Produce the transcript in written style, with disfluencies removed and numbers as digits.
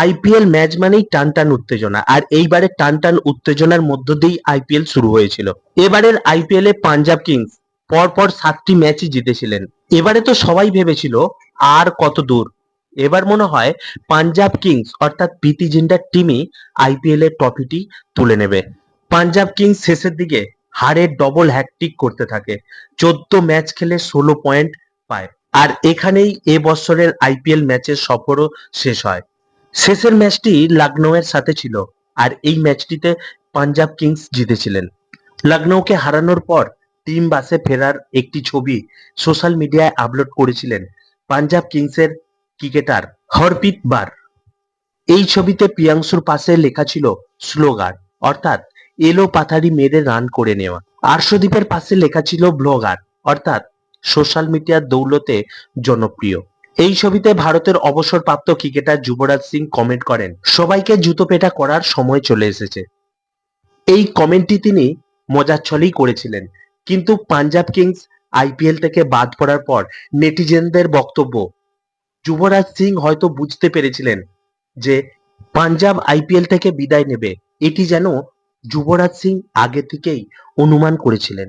IPL match মানেই টান টান উত্তেজনা, আর এইবারে টান টান উত্তেজনার মধ্য দিয়েই আইপিএল শুরু হয়েছিল। এবারের আইপিএল এ পাঞ্জাব কিংস পরপর 7টি ম্যাচই জিতেছিলেন। এবারে তো সবাই ভেবেছিল আর কত দূর, এবার মনে হয় পাঞ্জাব কিংস অর্থাৎ প্রীতি জিন্টার টিমই আইপিএল এর ট্রফিটি তুলে নেবে। পাঞ্জাব কিংস শেষের দিকে হারের ডবল হ্যাটট্রিক করতে থাকে, 14 ম্যাচ খেলে 16 পয়েন্ট পায়, আর এখানেই এ বছরের আইপিএল ম্যাচের সফরও শেষ হয়। শেষের ম্যাচটি লখনউয়ের সাথে ছিল, আর এই ম্যাচটিতে পাঞ্জাব কিংস জিতেছিলেন। লখনউকে হারানোর পর টিম বাসে ফেরার একটি ছবি সোশ্যাল মিডিয়ায় আপলোড করেছিলেন পাঞ্জাব কিংসের ক্রিকেটার হরপ্রীত বার। এই ছবিতে প্রিয়াংশুর পাশে লেখা ছিল স্লোগান, অর্থাৎ এলো পাথারি মেরে রান করে নেওয়া। আর্শদীপের পাশে লেখা ছিল ব্লগার, অর্থাৎ সোশ্যাল মিডিয়ার দৌলতে জনপ্রিয়। এই ছবিতে ভারতের অবসরপ্রাপ্ত ক্রিকেটার যুবরাজ সিং কমেন্ট করেন, সবাইকে জুতো পেটা করার সময় চলে এসেছে। এই কমেন্টটি তিনি মজার ছলেই করেছিলেন, কিন্তু পাঞ্জাব কিংস আইপিএল থেকে বাদ পড়ার পর নেটিজেনদের বক্তব্য, যুবরাজ সিং হয়তো বুঝতে পেরেছিলেন যে পাঞ্জাব আইপিএল থেকে বিদায় নেবে, এটি যেন যুবরাজ সিং আগে থেকেই অনুমান করেছিলেন।